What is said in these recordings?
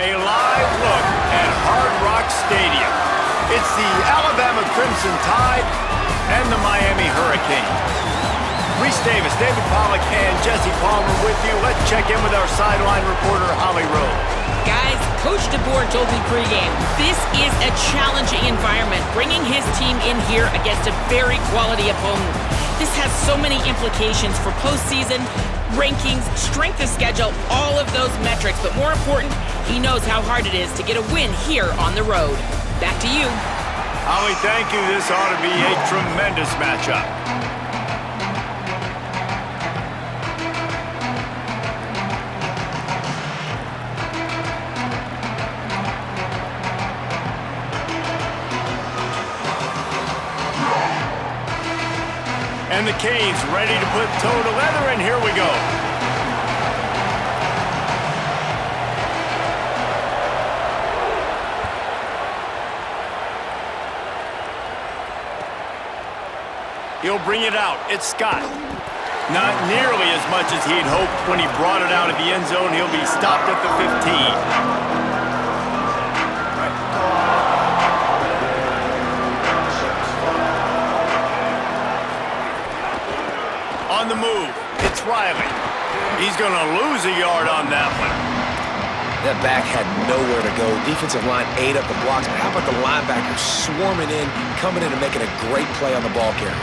A live look at Hard Rock Stadium. It's the Alabama Crimson Tide and the Miami Hurricanes. Reese Davis, David Pollack, and Jesse Palmer with you. Let's check in with our sideline reporter, Holly Rowe. Guys, Coach DeBoer told me pregame, this is a challenging environment, bringing his team in here against a very quality opponent. This has so many implications for postseason, rankings, strength of schedule, all of those metrics. But more important, he knows how hard it is to get a win here on the road. Back to you. Holly, thank you. This ought to be a tremendous matchup. And the Canes ready to put toe to leather, and here we go. He'll bring it out. It's Scott. Not nearly as much as he'd hoped when he brought it out of the end zone. He'll be stopped at the 15. On the move, it's Riley. He's going to lose a yard on that one. That back had nowhere to go. Defensive line ate up the blocks. But how about the linebacker swarming in, coming in and making a great play on the ball carrier?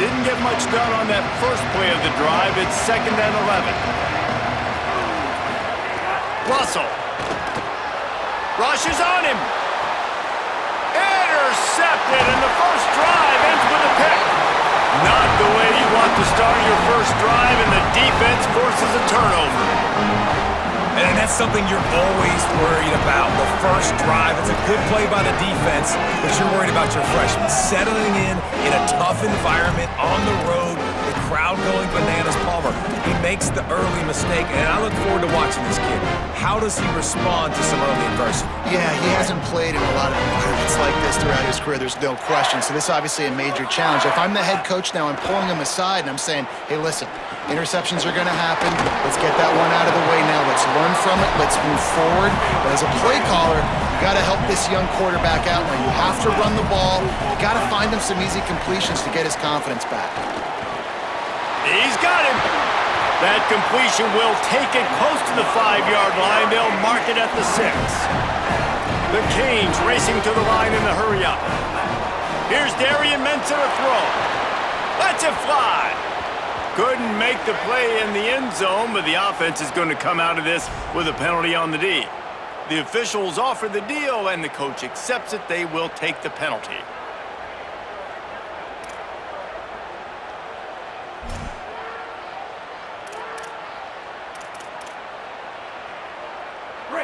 Didn't get much done on that first play of the drive. It's 2nd and 11. Russell. Rushes on him. Intercepted, and the first drive ends with a pick. Not the way you want to start your first drive, and the defense forces a turnover. And that's something you're always worried about. The first drive, it's a good play by the defense, but you're worried about your freshman settling in a tough environment on the road, the crowd going bananas. Palmer, he makes the early mistake, and I look forward to watching this kid. How does he respond to some early adversity? Yeah, he hasn't played in a lot of environments like this throughout his career, there's no question. So this is obviously a major challenge. If I'm the head coach now, I'm pulling him aside and I'm saying, hey, listen, interceptions are going to happen. Let's get that one out of the way now. Let's learn from it. Let's move forward. But as a play caller, you got to help this young quarterback out. Now you have to run the ball. You got to find him some easy completions to get his confidence back. He's got him. That completion will take it close to the 5-yard line. They'll mark it at the 6. The Canes racing to the line in the hurry-up. Here's Darian Mensah to throw. Lets it fly. Couldn't make the play in the end zone, but the offense is going to come out of this with a penalty on the D. The officials offer the deal, and the coach accepts it. They will take the penalty.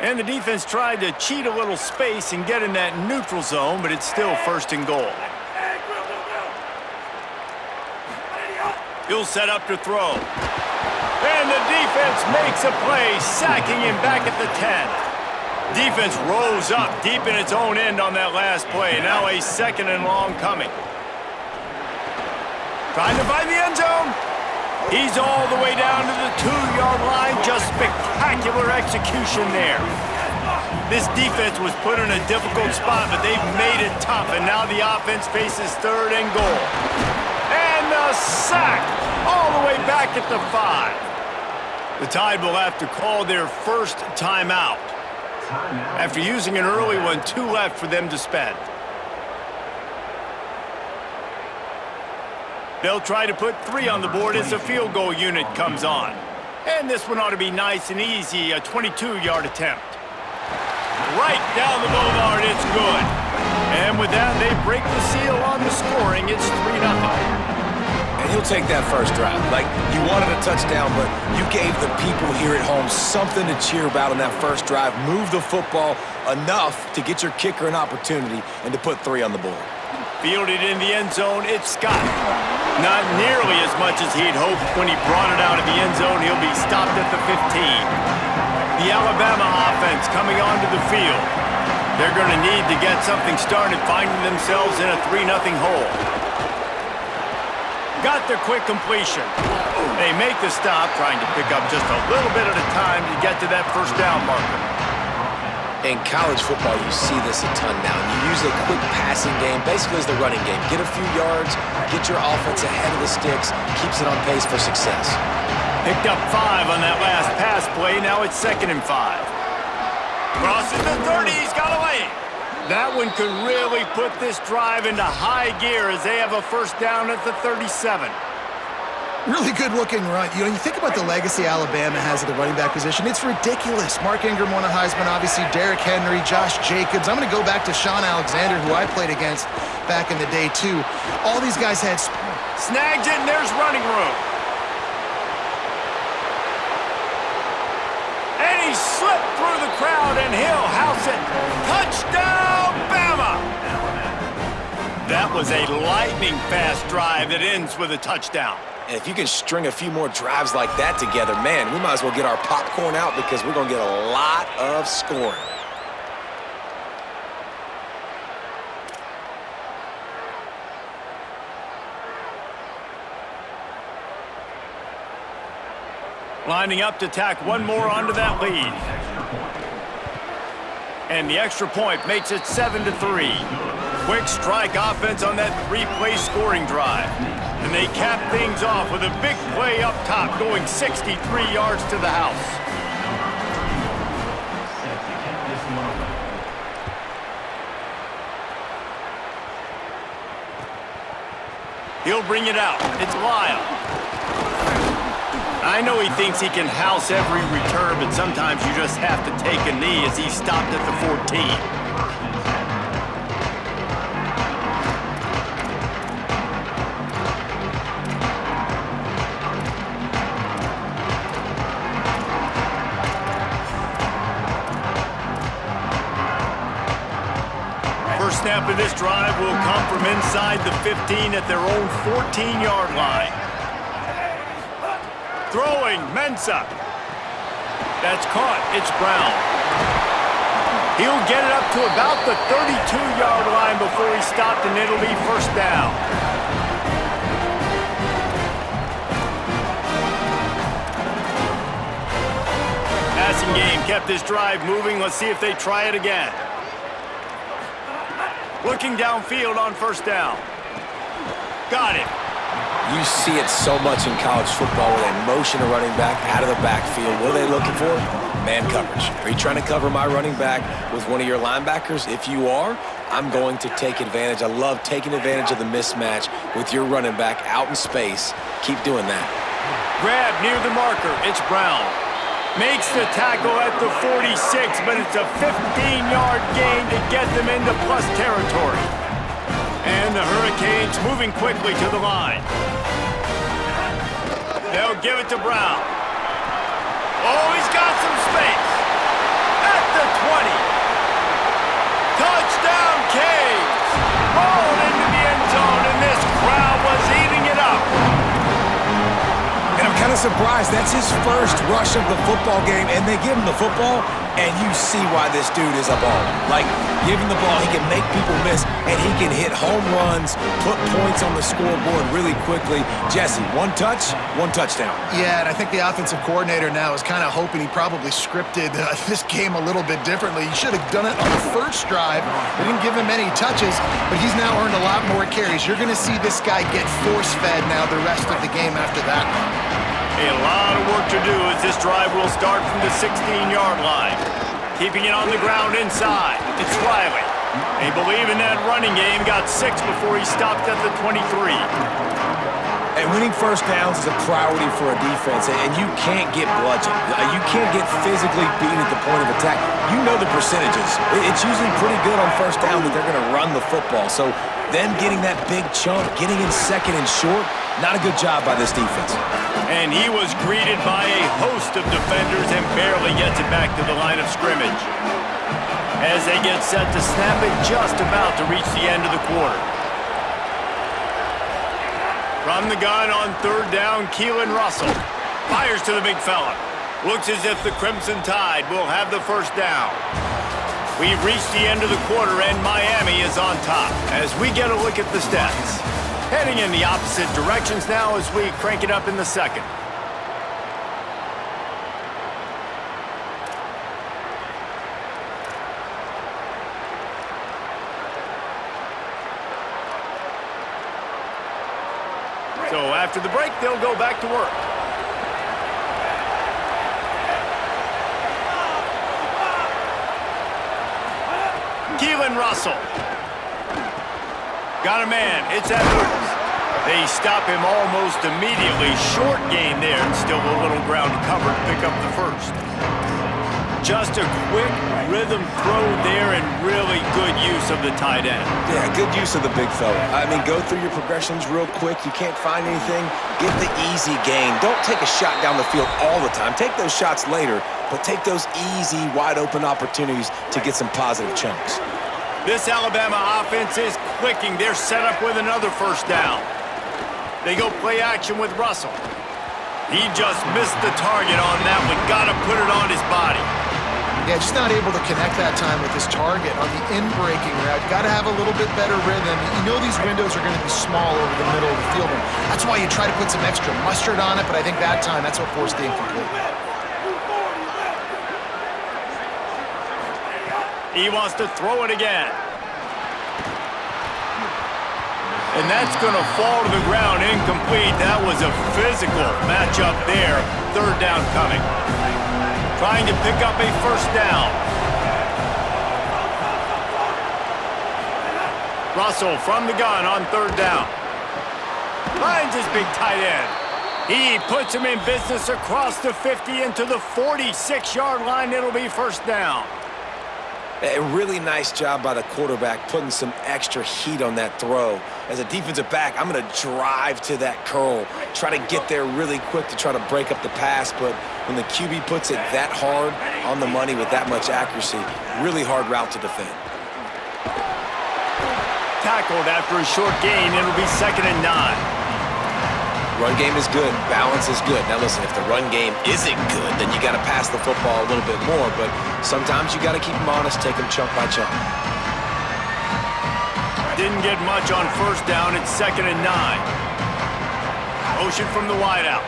And the defense tried to cheat a little space and get in that neutral zone, but it's still 1st and goal. He'll set up to throw. And the defense makes a play, sacking him back at the 10. Defense rose up deep in its own end on that last play. Now a 2nd and long coming. Trying to find the end zone. He's all the way down to the 2-yard line. Just spectacular execution there. This defense was put in a difficult spot, but they've made it tough, and now the offense faces 3rd and goal. And the sack all the way back at the 5. The Tide will have to call their first timeout. After using an early one, 2 left for them to spend. They'll try to put 3 on the board as the field goal unit comes on. And this one ought to be nice and easy, a 22-yard attempt. Right down the boulevard, it's good. And with that, they break the seal on the scoring. It's 3-0. And he'll take that first drive. Like, you wanted a touchdown, but you gave the people here at home something to cheer about on that first drive. Move the football enough to get your kicker an opportunity and to put 3 on the board. Fielded in the end zone, it's Scott. Not nearly as much as he'd hoped when he brought it out of the end zone. He'll be stopped at the 15. The Alabama offense coming onto the field. They're going to need to get something started, finding themselves in a 3-0 hole. Got the quick completion. They make the stop, trying to pick up just a little bit at a time to get to that first down marker. In college football, you see this a ton now. You use a quick passing game, basically as the running game. Get a few yards, get your offense ahead of the sticks, keeps it on pace for success. Picked up 5 on that last pass play. Now it's 2nd and 5. Crosses the 30. He's got away. That one could really put this drive into high gear as they have a first down at the 37. Really good-looking run. You know, you think about the legacy Alabama has at the running back position. It's ridiculous. Mark Ingram won a Heisman, obviously. Derrick Henry, Josh Jacobs. I'm going to go back to Sean Alexander, who I played against back in the day, too. All these guys had... Snags it, and there's running room. And he slipped through the crowd, and he'll house it. Touchdown, Bama! That was a lightning-fast drive that ends with a touchdown. And if you can string a few more drives like that together, man, we might as well get our popcorn out because we're going to get a lot of scoring. Lining up to tack one more onto that lead. And the extra point makes it 7-3. Quick strike offense on that 3-play scoring drive. And they cap things off with a big play up top, going 63 yards to the house. He'll bring it out. It's Lyle. I know he thinks he can house every return, but sometimes you just have to take a knee as he stopped at the 14. First snap of this drive will come from inside the 15 at their own 14-yard line. Throwing, Mensah. That's caught. It's Brown. He'll get it up to about the 32-yard line before he's stopped, and it'll be first down. Passing game kept this drive moving. Let's see if they try it again. Looking downfield on first down. Got it. You see it so much in college football where they motion a running back out of the backfield. What are they looking for? Man coverage. Are you trying to cover my running back with one of your linebackers? If you are, I'm going to take advantage. I love taking advantage of the mismatch with your running back out in space. Keep doing that. Grab near the marker. It's Brown. Makes the tackle at the 46, but it's a 15-yard gain to get them into plus territory. And the Hurricanes moving quickly to the line. They'll give it to Brown. Oh, he's got some space. At the 20. Touchdown, Canes. Rolled into the end zone, and this crowd was eating it up. And I'm kind of surprised. That's his first rush of the football game, and they give him the football, and you see why this dude is a baller. Like, give him the ball, he can make people miss, and he can hit home runs, put points on the scoreboard really quickly. Jesse, one touch, one touchdown. Yeah, and I think the offensive coordinator now is kind of hoping he probably scripted this game a little bit differently. He should have done it on the first drive. They didn't give him any touches, but he's now earned a lot more carries. You're going to see this guy get force-fed now the rest of the game after that. A lot of work to do as this drive will start from the 16-yard line. Keeping it on the ground inside. It's Riley. They believe in that running game. Got 6 before he stopped at the 23. And winning first downs is a priority for a defense, and you can't get bludgeoned. You can't get physically beat at the point of attack. You know the percentages. It's usually pretty good on first down that they're going to run the football. So them getting that big chunk, getting in second and short, not a good job by this defense. And he was greeted by a host of defenders and barely gets it back to the line of scrimmage. As they get set to snap it, just about to reach the end of the quarter. From the gun on third down, Keelan Russell fires to the big fella. Looks as if the Crimson Tide will have the first down. We've reached the end of the quarter, and Miami is on top. As we get a look at the stats. Heading in the opposite directions now as we crank it up in the second. So after the break, they'll go back to work. Keelan Russell. Got a man. It's Edwards. They stop him almost immediately. Short gain there, and still a little ground cover to pick up the first. Just a quick rhythm throw there and really good use of the tight end. Yeah, good use of the big fella. I mean, go through your progressions real quick. You can't find anything. Get the easy gain. Don't take a shot down the field all the time. Take those shots later, but take those easy, wide-open opportunities to get some positive chunks. This Alabama offense is clicking. They're set up with another first down. They go play action with Russell. He just missed the target on that one. Got to put it on his body. Yeah, just not able to connect that time with his target on the in-breaking route. Got to have a little bit better rhythm. You know these windows are going to be small over the middle of the field. And that's why you try to put some extra mustard on it, but I think that time, that's what forced the incomplete. He wants to throw it again. And that's going to fall to the ground incomplete. That was a physical matchup there. Third down coming. Trying to pick up a first down. Russell from the gun on third down. Finds his big tight end. He puts him in business across the 50 into the 46-yard line. It'll be first down. A really nice job by the quarterback putting some extra heat on that throw. As a defensive back, I'm going to drive to that curl, try to get there really quick to try to break up the pass, but when the QB puts it that hard on the money with that much accuracy, really hard route to defend. Tackled after a short gain. It'll be 2nd and 9. Run game is good. Balance is good. Now listen, if the run game isn't good, then you got to pass the football a little bit more, but sometimes you got to keep them honest, take them chunk by chunk. Didn't get much on first down. It's 2nd and 9. Motion from the wideout.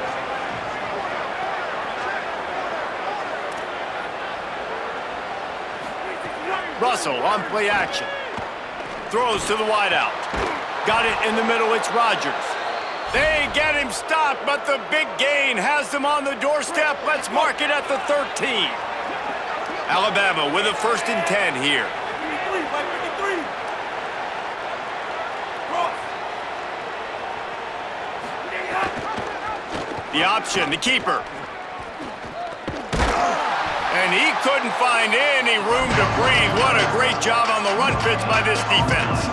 Russell on play action. Throws to the wideout. Got it in the middle. It's Rodgers. They get him stopped, but the big gain has them on the doorstep. Let's mark it at the 13. Alabama with a 1st and 10 here. The option, the keeper. And he couldn't find any room to breathe. What a great job on the run fits by this defense.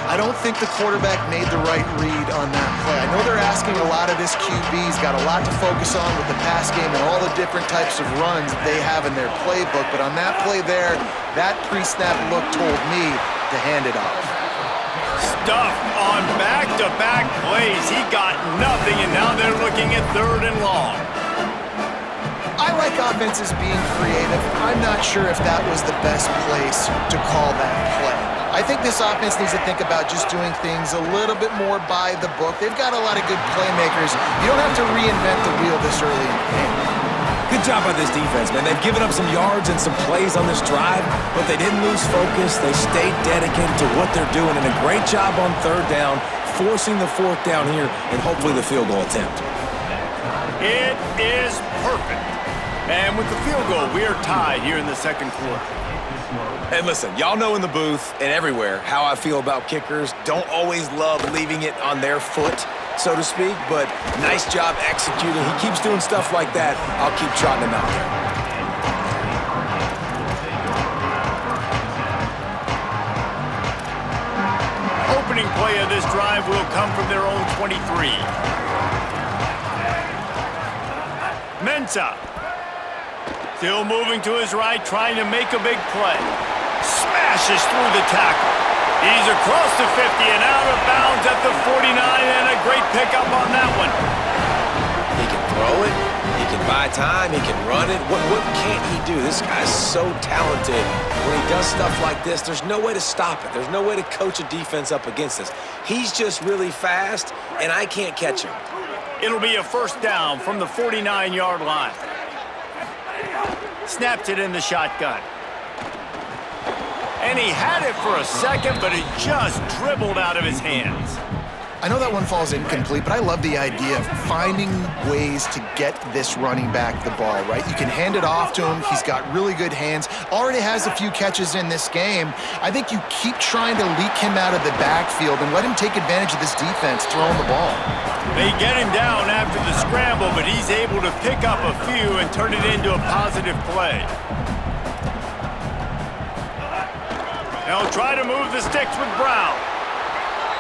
I don't think the quarterback made the right read on that play. I know they're asking a lot of this QB. He's got a lot to focus on with the pass game and all the different types of runs that they have in their playbook. But on that play there, that pre-snap look told me to hand it off. Stuffed on back-to-back plays. He got nothing, and now they're looking at 3rd and long. I like offenses being creative. I'm not sure if that was the best place to call that play. I think this offense needs to think about just doing things a little bit more by the book. They've got a lot of good playmakers. You don't have to reinvent the wheel this early in the game. Good job by this defense, man. They've given up some yards and some plays on this drive, but they didn't lose focus. They stayed dedicated to what they're doing, and a great job on 3rd down, forcing the 4th down here, and hopefully the field goal attempt. It is perfect. And with the field goal, we are tied here in the 2nd quarter. And listen, y'all know in the booth and everywhere how I feel about kickers. Don't always love leaving it on their foot, so to speak, but nice job executing. He keeps doing stuff like that. I'll keep trotting him out there. Opening play of this drive will come from their own 23. Mensah. Still moving to his right, trying to make a big play. Smashes through the tackle. He's across the 50 and out of bounds at the 49, and a great pickup on that one. He can throw it, he can buy buy time. He can run it. What can't he do? This guy's so talented. When he does stuff like this, there's no way to stop it. There's no way to coach a defense up against this. He's just really fast, and I can't catch him. It'll be a first down from the 49-yard line. Snapped it in the shotgun. And he had it for a second, but it just dribbled out of his hands. I know that one falls incomplete, but I love the idea of finding ways to get this running back the ball, right? You can hand it off to him. He's got really good hands. Already has a few catches in this game. I think you keep trying to leak him out of the backfield and let him take advantage of this defense throwing the ball. They get him down after the scramble, but he's able to pick up a few and turn it into a positive play. They'll try to move the sticks with Brown.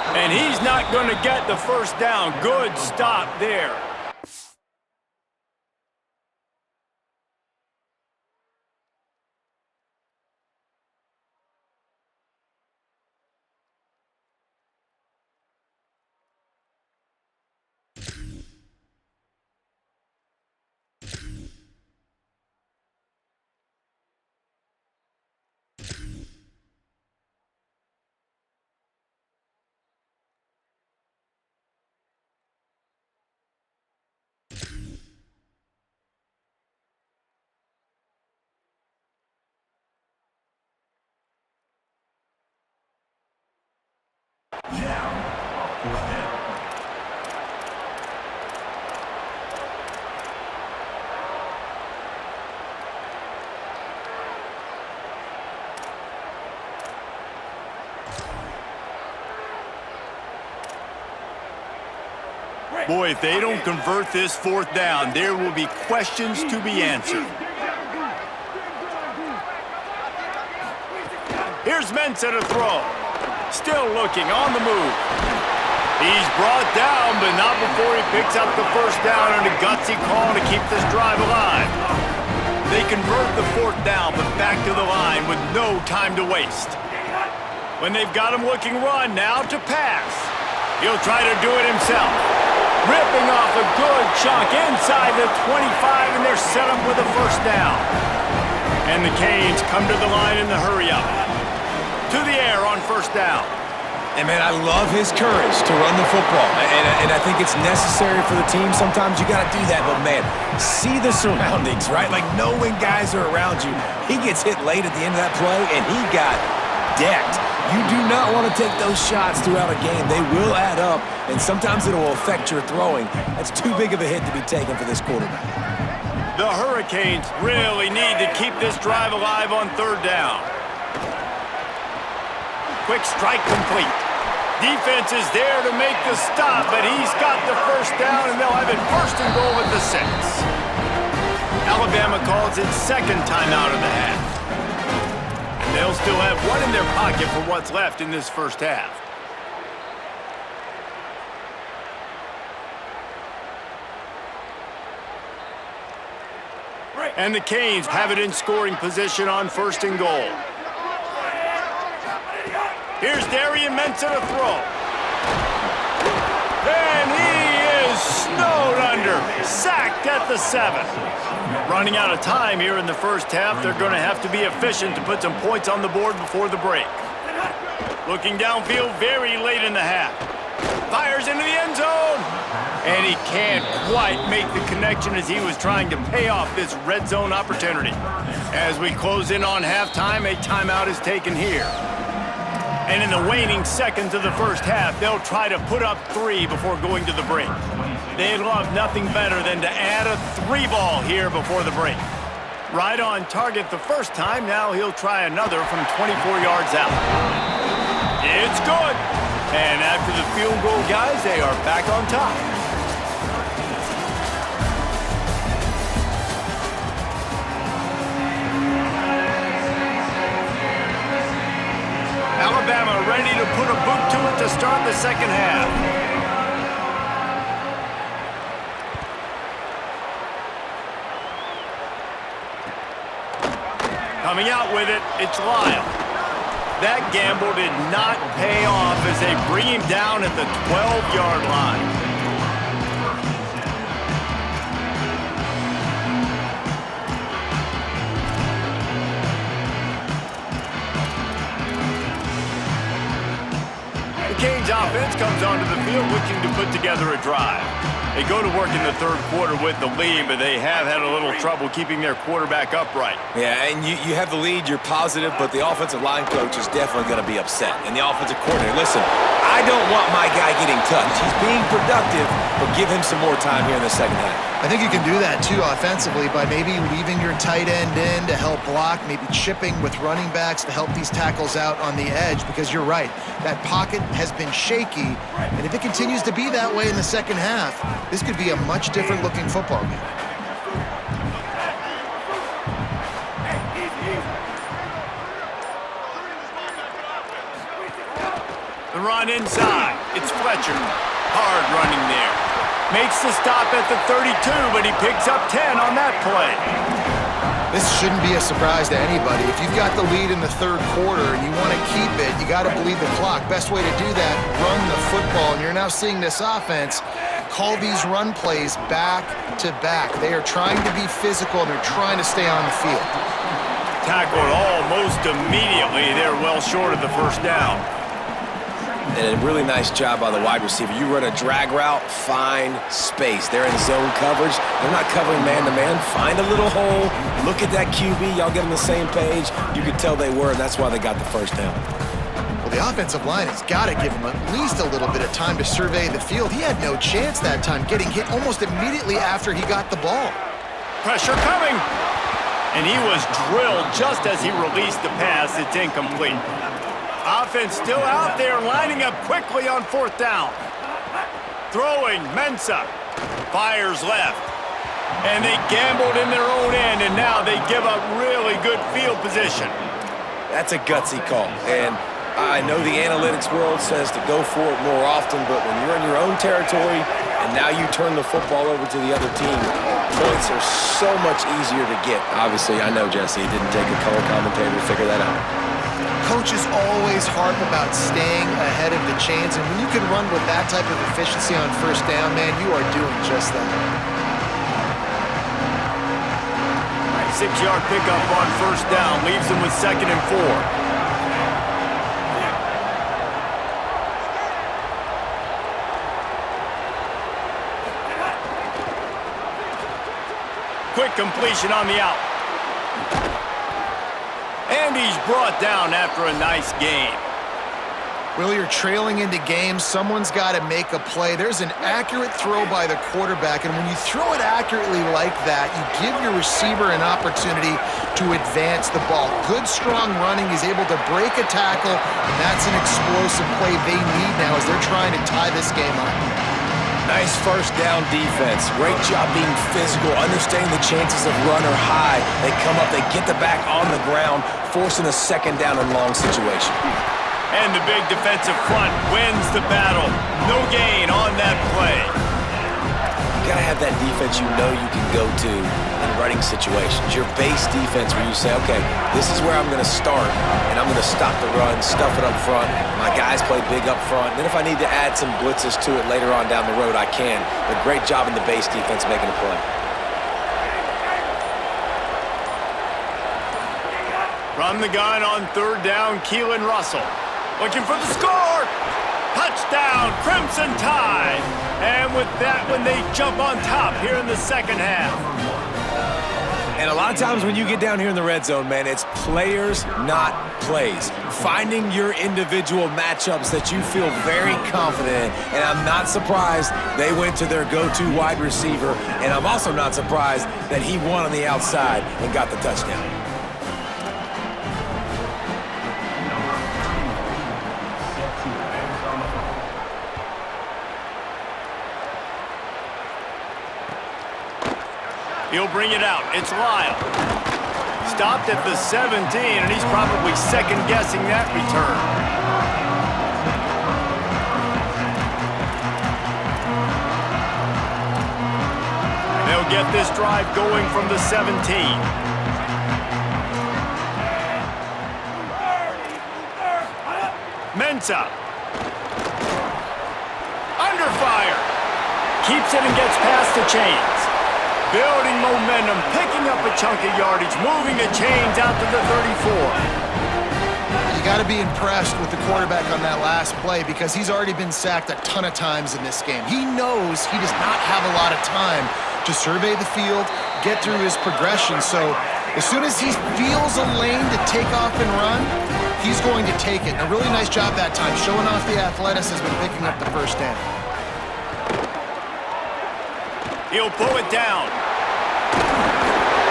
And he's not going to get the first down. Good stop there. Boy, if they don't convert this fourth down, there will be questions to be answered. Here's Mensah to throw. Still looking, on the move. He's brought down, but not before he picks up the first down and a gutsy call to keep this drive alive. They convert the fourth down, but back to the line with no time to waste. When they've got him looking run, now to pass. He'll try to do it himself. Ripping off a good chunk inside the 25, and they're set up with a first down. And the Canes come to the line in the hurry-up. To the air on first down. And, man, I love his courage to run the football. And I think it's necessary for the team. Sometimes you got to do that. But, man, see the surroundings, right? Like, knowing guys are around you. He gets hit late at the end of that play, and he got decked. You do not want to take those shots throughout a game. They will add up, and sometimes it will affect your throwing. That's too big of a hit to be taken for this quarterback. The Hurricanes really need to keep this drive alive on third down. Quick strike complete. Defense is there to make the stop, but he's got the first down, and they'll have it first and goal at the 6. Alabama calls its second timeout of the half. And they'll still have one in their pocket for what's left in this first half. And the Canes have it in scoring position on first and goal. Here's Darian Mensah to throw. And he is snowed under. Sacked at the 7. Running out of time here in the first half. They're going to have to be efficient to put some points on the board before the break. Looking downfield very late in the half. Fires into the end zone. And he can't quite make the connection as he was trying to pay off this red zone opportunity. As we close in on halftime, a timeout is taken here. And in the waning seconds of the first half, they'll try to put up 3 before going to the break. They'd love nothing better than to add a 3 ball here before the break. Right on target the first time, now he'll try another from 24 yards out. It's good. And after the field goal, guys, they are back on top. Alabama ready to put a boot to it to start the second half. Coming out with it, it's Lyle. That gamble did not pay off as they bring him down at the 12-yard line. offense comes onto the field looking to put together a drive. They go to work in the third quarter with the lead, but they have had a little trouble keeping their quarterback upright. Yeah, and you have the lead, you're positive, but the offensive line coach is definitely going to be upset. And the offensive coordinator, listen, I don't want my guy getting touched. He's being productive, but give him some more time here in the second half. I think you can do that, too, offensively, by maybe leaving your tight end in to help block, maybe chipping with running backs to help these tackles out on the edge, because you're right. That pocket has been shaky, and if it continues to be that way in the second half, this could be a much different-looking football game. The run inside. It's Fletcher. Hard running there. Makes the stop at the 32, but he picks up 10 on that play. This shouldn't be a surprise to anybody. If you've got the lead in the third quarter and you want to keep it, you got to bleed the clock. Best way to do that, run the football. And you're now seeing this offense call these run plays back to back. They are trying to be physical, and they're trying to stay on the field. Tackled almost immediately. They're well short of the first down. And a really nice job by the wide receiver. You run a drag route, find space. They're in zone coverage. They're not covering man-to-man. Find a little hole. Look at that QB. Y'all get on the same page. You could tell they were, and that's why they got the first down. Well, the offensive line has got to give him at least a little bit of time to survey the field. He had no chance that time, getting hit almost immediately after he got the ball. Pressure coming. And he was drilled just as he released the pass. It's incomplete. Offense still out there, lining up quickly on fourth down. Throwing, Mensah. Fires left. And they gambled in their own end, and now they give up really good field position. That's a gutsy call. And I know the analytics world says to go for it more often, but when you're in your own territory and now you turn the football over to the other team, points are so much easier to get. Obviously, I know, Jesse, it didn't take a color commentator to figure that out. Coaches always harp about staying ahead of the chains, and when you can run with that type of efficiency on first down, man, you are doing just that. 6-yard pickup on first down leaves them with 2nd and 4. Quick completion on the out. And he's brought down after a nice gain. Well, you're trailing into games. Someone's got to make a play. There's an accurate throw by the quarterback, and when you throw it accurately like that, you give your receiver an opportunity to advance the ball. Good, strong running. He's able to break a tackle, and that's an explosive play they need now as they're trying to tie this game up. Nice first down defense. Great job being physical, understanding the chances of run or high. They come up, they get the back on the ground, forcing a second down and long situation. And the big defensive front wins the battle. No gain on that play. You gotta have that defense you know you can go to in running situations. Your base defense where you say, okay, this is where I'm gonna start, and I'm gonna stop the run, stuff it up front. My guys play big up front. Then if I need to add some blitzes to it later on down the road, I can. But great job in the base defense making a play. From the gun on third down, Keelan Russell. Looking for the score! Touchdown, Crimson Tide! And with that one, they jump on top here in the second half. And a lot of times when you get down here in the red zone, man, it's players, not plays. Finding your individual matchups that you feel very confident in. And I'm not surprised they went to their go-to wide receiver. And I'm also not surprised that he won on the outside and got the touchdown. He'll bring it out. It's Lyle. Stopped at the 17, and he's probably second-guessing that return. They'll get this drive going from the 17. Mensah. Under fire. Keeps it and gets past the chains. Building momentum, picking up a chunk of yardage, moving the chains out to the 34. You got to be impressed with the quarterback on that last play because he's already been sacked a ton of times in this game. He knows he does not have a lot of time to survey the field, get through his progression. So as soon as he feels a lane to take off and run, he's going to take it. And a really nice job that time, showing off the athleticism and picking up the first down. He'll pull it down.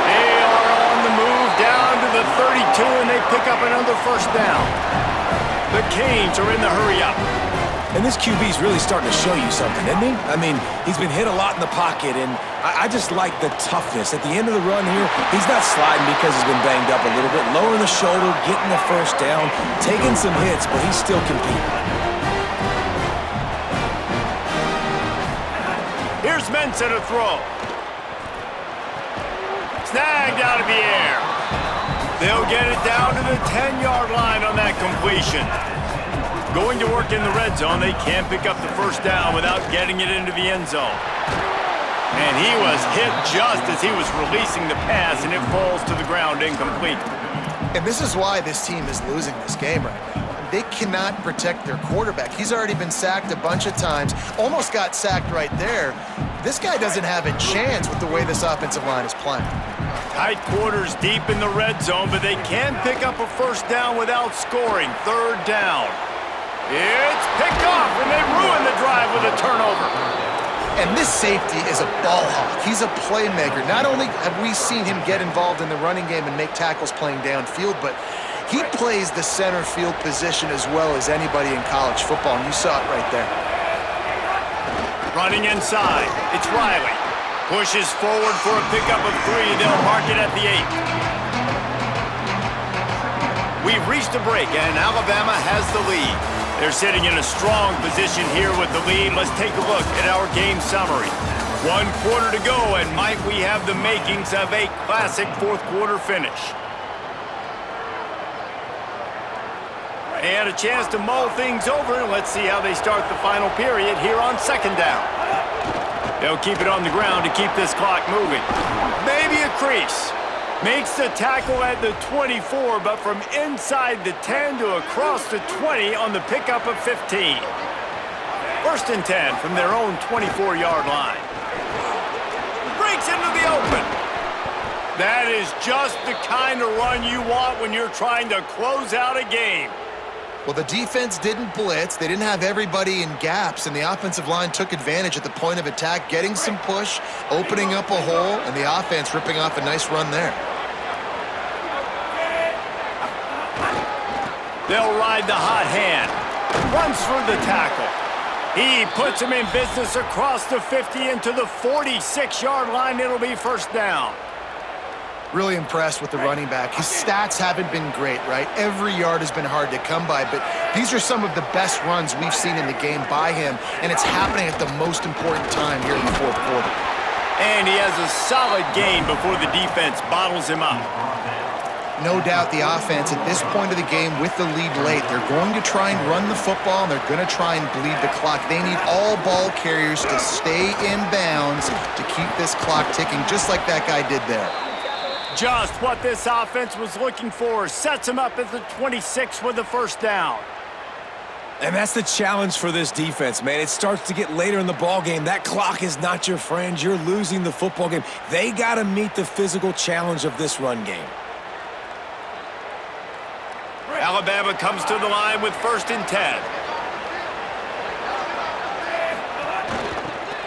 They are on the move down to the 32, and they pick up another first down. The Canes are in the hurry-up. And this QB's really starting to show you something, isn't he? I mean, he's been hit a lot in the pocket, and I just like the toughness. At the end of the run here, he's not sliding because he's been banged up a little bit. Lowering the shoulder, getting the first down, taking some hits, but he's still competing. Here's Mensah to throw. Snagged out of the air. They'll get it down to the 10-yard line on that completion. Going to work in the red zone, they can't pick up the first down without getting it into the end zone. And he was hit just as he was releasing the pass, and it falls to the ground incomplete. And this is why this team is losing this game right now. They cannot protect their quarterback. He's already been sacked a bunch of times, almost got sacked right there. This guy doesn't have a chance with the way this offensive line is playing. Tight quarters deep in the red zone, but they can pick up a first down without scoring. Third down. It's picked off, and they ruin the drive with a turnover. And this safety is a ball hawk. He's a playmaker. Not only have we seen him get involved in the running game and make tackles playing downfield, but he plays the center field position as well as anybody in college football, and you saw it right there. Running inside, it's Riley. Pushes forward for a pickup of 3. They'll mark it at the 8. We've reached a break, and Alabama has the lead. They're sitting in a strong position here with the lead. Let's take a look at our game summary. 1 quarter to go, and might we have the makings of a classic fourth quarter finish. And a chance to mull things over. Let's see how they start the final period here on second down. They'll keep it on the ground to keep this clock moving. Maybe a crease. Makes the tackle at the 24, but from inside the 10 to across the 20 on the pickup of 15. First and 10 from their own 24-yard line. Breaks into the open. That is just the kind of run you want when you're trying to close out a game. Well, the defense didn't blitz. They didn't have everybody in gaps, and the offensive line took advantage at the point of attack, getting some push, opening up a hole, and the offense ripping off a nice run there. They'll ride the hot hand. Runs through the tackle. He puts him in business across the 50 into the 46-yard line. It'll be first down. Really impressed with the running back. His stats haven't been great, right? Every yard has been hard to come by, but these are some of the best runs we've seen in the game by him, and it's happening at the most important time here in the fourth quarter. And he has a solid gain before the defense bottles him up. No doubt the offense at this point of the game with the lead late, they're going to try and run the football, and they're going to try and bleed the clock. They need all ball carriers to stay in bounds to keep this clock ticking, just like that guy did there. Just what this offense was looking for. Sets him up at the 26 with the first down. And that's the challenge for this defense, man. It starts to get later in the ball game. That clock is not your friend. You're losing the football game. They got to meet the physical challenge of this run game. Alabama comes to the line with first and 10.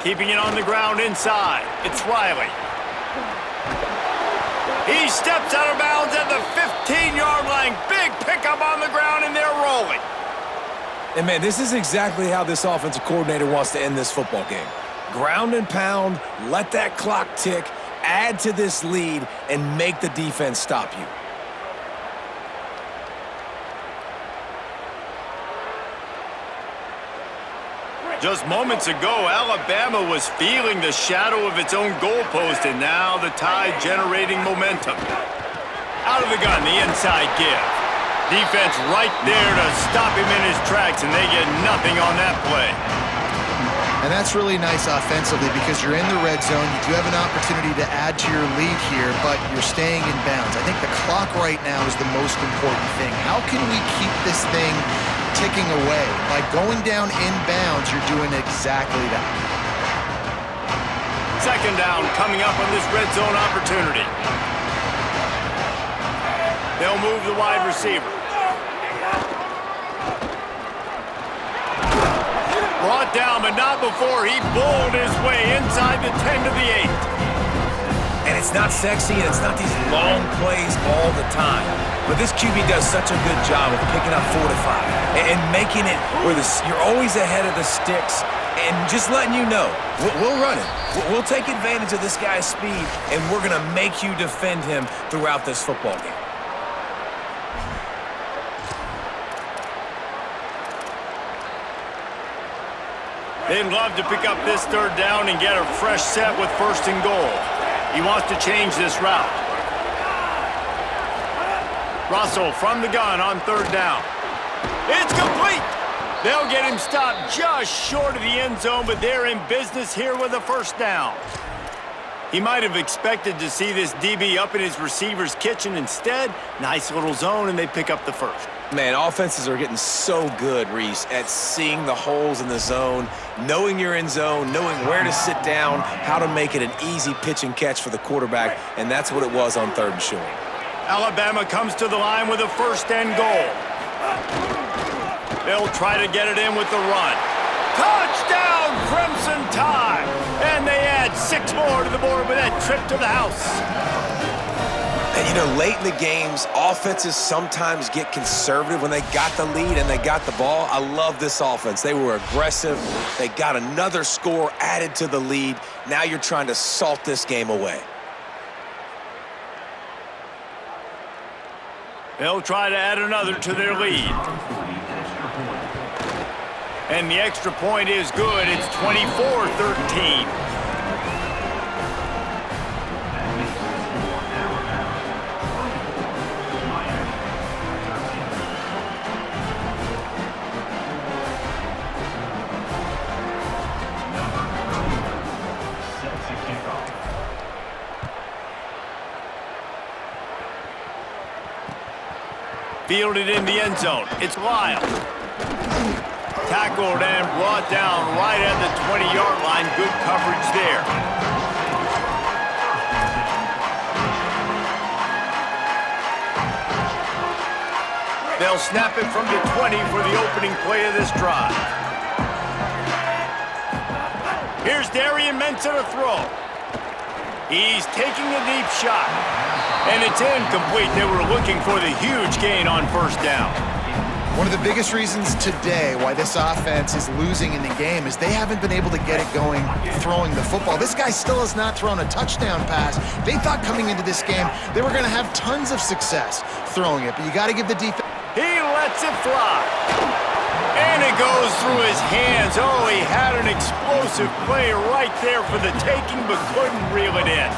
Keeping it on the ground inside. It's Riley. He steps out of bounds at the 15-yard line. Big pickup on the ground, and they're rolling. And, man, this is exactly how this offensive coordinator wants to end this football game. Ground and pound, let that clock tick, add to this lead, and make the defense stop you. Just moments ago, Alabama was feeling the shadow of its own goalpost, and now the Tide generating momentum. Out of the gun, the inside give. Defense right there to stop him in his tracks, and they get nothing on that play. And that's really nice offensively because you're in the red zone. You do have an opportunity to add to your lead here, but you're staying in bounds. I think the clock right now is the most important thing. How can we keep this thing ticking away? By going down in bounds, you're doing exactly that. Second down coming up on this red zone opportunity. They'll move the wide receiver. Brought down, but not before he bowled his way inside the 10 to the 8. And it's not sexy, and it's not these long plays all the time. But this QB does such a good job of picking up 4 to 5 and making it where you're always ahead of the sticks and just letting you know, we'll run it. We'll take advantage of this guy's speed, and we're going to make you defend him throughout this football game. They'd love to pick up this third down and get a fresh set with first and goal. He wants to change this route. Russell from the gun on third down. It's complete. They'll get him stopped just short of the end zone, but they're in business here with a first down. He might have expected to see this DB up in his receiver's kitchen. Instead, nice little zone, and they pick up the first. Man, offenses are getting so good, Reese, at seeing the holes in the zone, knowing you're in zone, knowing where to sit down, how to make it an easy pitch and catch for the quarterback, and that's what it was on third and short. Alabama comes to the line with a first and goal. They'll try to get it in with the run. Touchdown, Crimson Tide! And they add 6 more to the board with that trip to the house. And, you know, late in the games, offenses sometimes get conservative when they got the lead and they got the ball. I love this offense. They were aggressive. They got another score added to the lead. Now you're trying to salt this game away. They'll try to add another to their lead. And the extra point is good. It's 24-13. Fielded in the end zone. It's Lyle. Tackled and brought down right at the 20-yard line. Good coverage there. They'll snap it from the 20 for the opening play of this drive. Here's Darian Mensah to throw. He's taking a deep shot. And it's incomplete. They were looking for the huge gain on first down. One of the biggest reasons today why this offense is losing in the game is they haven't been able to get it going throwing the football. This guy still has not thrown a touchdown pass. They thought coming into this game they were going to have tons of success throwing it, but you got to give the defense. He lets it fly. And it goes through his hands. Oh, he had an explosive play right there for the taking, but couldn't reel it in.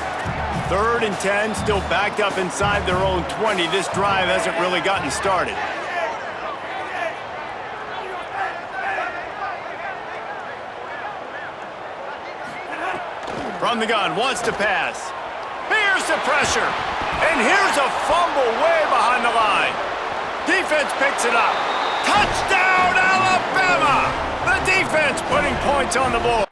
3rd and 10, still backed up inside their own 20. This drive hasn't really gotten started. From the gun, wants to pass. Here's the pressure. And here's a fumble way behind the line. Defense picks it up. Touchdown, Alabama! The defense putting points on the board.